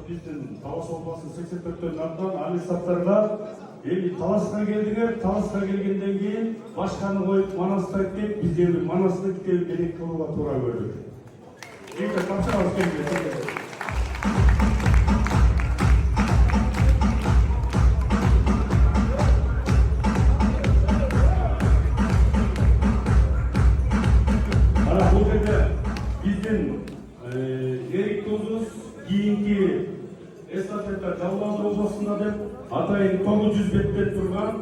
биздин Талас областынын 84 абдан али саптарга эми Таласка келдиңер. Таласка келгенден кийин башканы коюп Манаста кеп бизде Манасты китеби керек кылууга туура көрдүк. Эки тапшырабыз келди. Кийинки эстафета Жалал областында деп атайын 900 беттен турган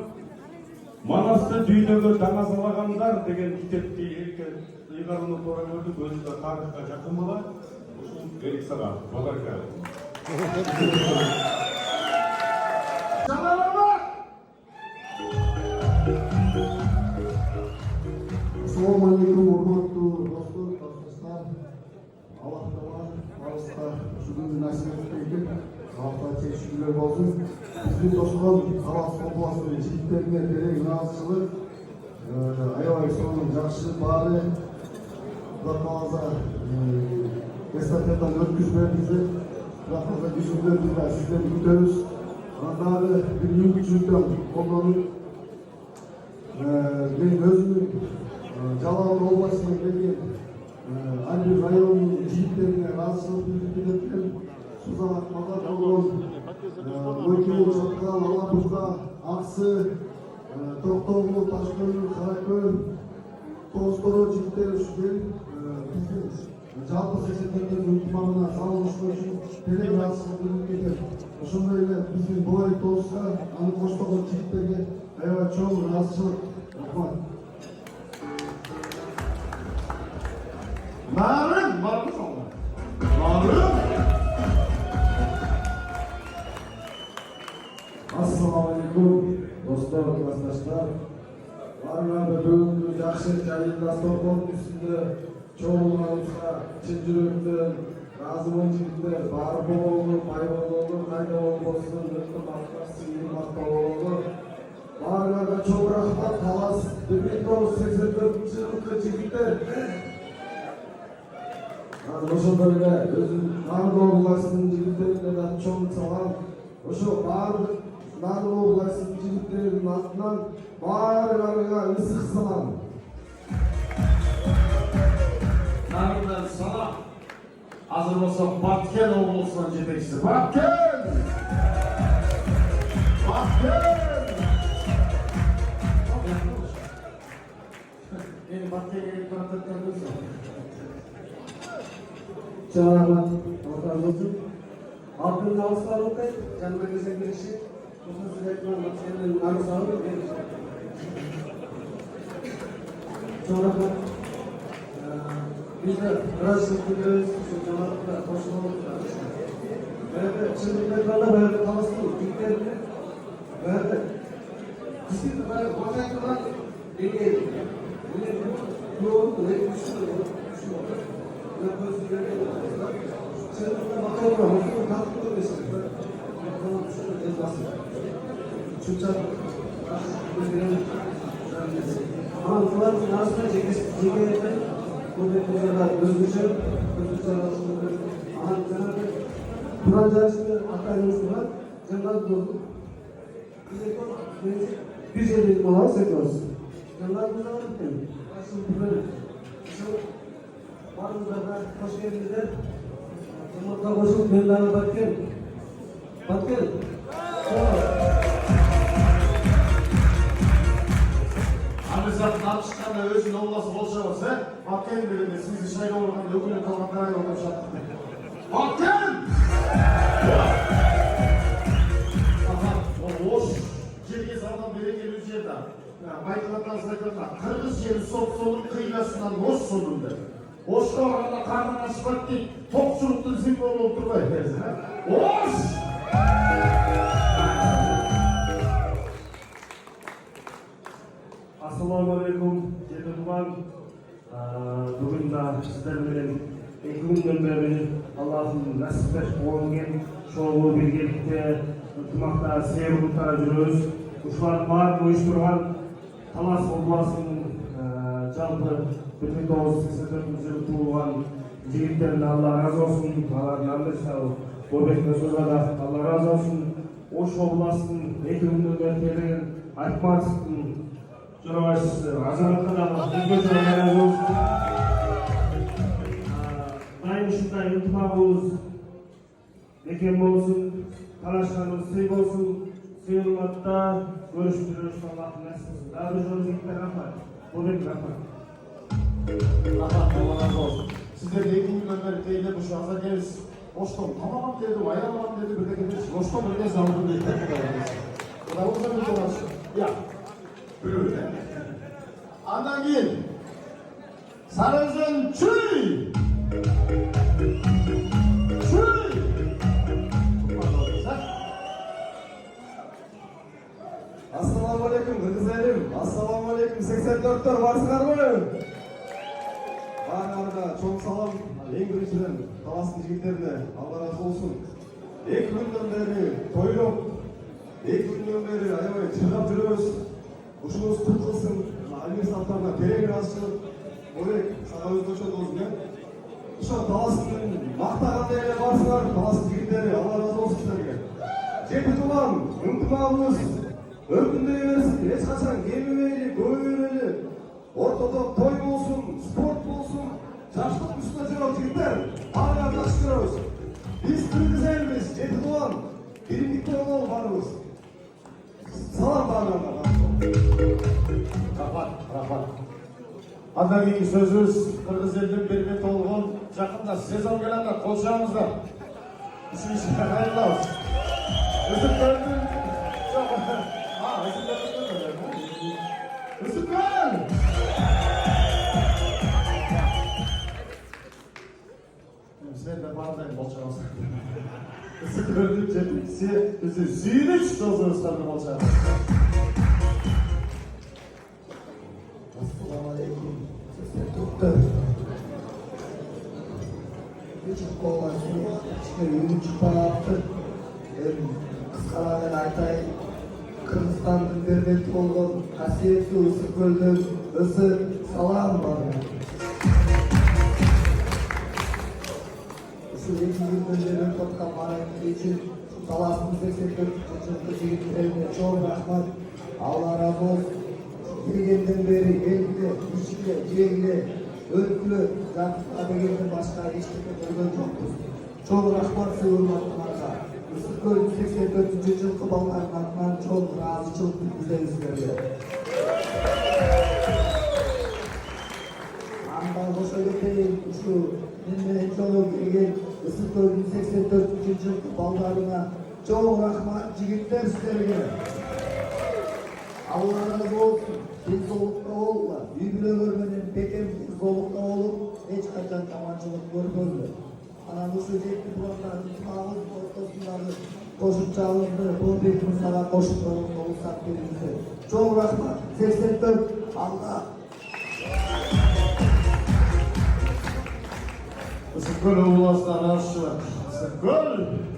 Манасты дүйнөгө даңазалагандар деген китепти эрке ыйгарууну туура көрдүк. Өзү да тарыхка жакын бала. Ушул Эрик сага подарка. Assalamu alaikum, урматтуу достор, касташтар. Аллах таала алыста шүгүндү насип эткенге аллахка чечүүлөр болсун. Биздин тосулган Талас областынын жигиттерине терең ыраазычылык, аябай сонун жакшы баары Кудай кааласа эстафетаны өткүзбөйбүз. Кудай кааласа жүзүндөрдү да сиздерди күтөбүз. Андагы бир мүмкүнчүлүктөн колдонуп мен өзүмдүн Жалал областына келген Альбин районунун жигиттерине ыраазычылык билдирip кеткен. Сузак, Мазак, Болгон, Ойкел, Чоткал, Алапушка, Аксы, Токтогул, Ташкөл, Каракөл, Тоосторо жигиттери ушул биздин жалпы сексендердин ыктымагына салынышуу үчүн терең ыраазычылык билдирип кетет. Ошондой эле биздин Боой Тооска, аны коштогон жигиттерге аябай чоң ыраазычылык. Рахмат. Нарым, бармы соңга? Нарым. Assalamu alaikum, dostlar, klastaşlar. Barlarında bugünkü жақсы жайында Стокгольм үстінде çoğunlarımızға çın жүректен разы жігіттер бар болуы, бай болуы, қайда болсын, өтті мақтасы, ел мақталуы. Барlarında çok рахмат, Талас 1984 жылғы жігіттер. Ошондой эле өзүн Нарлоо областынын жигиттерине да чоң салам. Ошо баардык Нарлоо областынын жигиттеринин атынан баарыңарга ысык салам. Нарындан салам. Азыр болсо Баткен облусунун жетекчиси. Баткен! Мени Баткенге келип бараткан болсо. Çok rahmat, ortağımız olsun. Halkın namusları okuyup, canlarınıza girişip, uzun sürekli Batken'in namusları okuyup. Çok rahmat. Biz de biraz sıkıntıyız, şu canavarlıkla koşulmalıkla. Böyle çılgınlıklarla böyle kalasın, gitlerle. Böyle kısıtlı böyle bakaydılar, deneyelim. Böyle yoğun, böyle düşünüyor. Barınızda hoş geldinizler. Cumhurda koşup Mevlana Batken. Batken. Anızatın atışkanda özün olması bolşabız, he? Batken bilimi, sizi şayla olurken dökülü kalmaklara yolda şattık. Batken! Aha, o boş. Kirgiz adam biri geliyor yerden. Baykılardan sayılarına, Kırgız yeri solun kıyılasından boş sonunda. Boşta orada karnın açmak değil, topçuluktun simvolu oturmayı versin, ha? Boş! Assalamu alaikum, Cedi Tuman. Bugün de sizlerle iki günden beri Allah'ın nasip etmiş olgen çoğu birlikte ıntımaqta seyir kutlara жүрөбүz. Ушулар баарын уюштурган Талас областынын жалпы 1984 жылы туылған жігіттеріне Алла разы болсын, алардын андайча Bobek'ten sonra da Allah razı olsun. Oş oblastın 2 günden beri kelеген Айтматовтың жорабайшысы Азаматқа да үлкен разы olsun. Дайым ушундай ынтымагыбыз бекем болсун, талашканыбыз сый болсун, сый урматта көрүштүрүш Аллахтын насыбы. Дагы бир жолу жигиттер рахмат. Бобек рахмат. Рахмат, Allah razı olsun. Sizler de 2 günden beri teyze bu şansa geliriz. Boştom tamamam dedi, ayarlamam dedi, bir de geliriz. Boştom bir de zavurdu dedi. Bu da uzun bir dolaşıyor. Ya, böyle. Andan gel. Sarızın çüy. Çüy. Assalamu alaikum kızlarım. Assalamu alaikum 84'ler varsınlar mı? Bana çok salam. En birinçiden Talas'ın jigitlerine Allah razı olsun. 2 günden beri toyluk. 2 günden beri ayabay çırgap жүрөбүз. Ушунуз кут кылсын. Алимир саптарына терең ыраазычылык. Бобек сага өзгөчө болсун э. Ошо Таластын мактагандай эле барсыңар. Таластын жигиттери Allah razı olsun силерге. Жети тулам, ынтымагыбыз өркүндөй берсин. Эч качан кемибейли, көбөйбөйлү. Ортодо той болсун, спорт болсун. Жаштык үстүнө жүрөт жигиттер. Ага жакшы көрөбүз. Биз кыргыз элбиз, жети тулам. Биримдикте бололу баарыбыз. Салам баарыңарга. Рахмат. Андан кийинки сөзүбүз кыргыз элдин бириме толгон жакында сезон келатат, кол жагыңыздар. Ишибизге кайрылабыз. Үсүккөлдүн Үсүккөл! Sen de bağdayım bolçağımızda. Üsükkölдүн жетекчиси bizi Сүйүнүч Тозоровстарды болчağımız. Assalamu alaikum. Tuttu. Küçük olmasın. İşte yürü çıkmayattı. Kıskalardan aytayım. Kırgızstandın derbetti olgun. Kasiyetli Üsükkölдүн ısı salam var. Şu 2 günden beri topkap hareketi için Talas'ın 84. yılkı jigitlerine çok rahmat. Allah razı olsun. Келгенден бери элге, ишке, жеңге, өркүлө, жакыпка дегенден башка эчтеке көргөн жокпуз. Чоң рахмат сый урматтууларга. Үсүккөлдүн 84-жылкы балдарынын атынан чоң ыраазычылык билдиребиз силерге. Андан кошо кетейин, ушу мен менен жолу келген Үсүккөлдүн 84-жылкы балдарына чоң рахмат жигиттер силерге. Allah razı olsun. Денсаулыкта болуңар. Үй-бүлөлөр менен бекем денсаулыкта болуп, эч качан жаманчылык көрбөңүр. Анан ушу жети тулгандардын ынтымагыбыз ортосундагы кошумчабызды Бобек мырзага кошуп рухсат бериңиздер. Чоң рахмат. 84 Allah. Үсүккөл областына аш. Үсүккөл!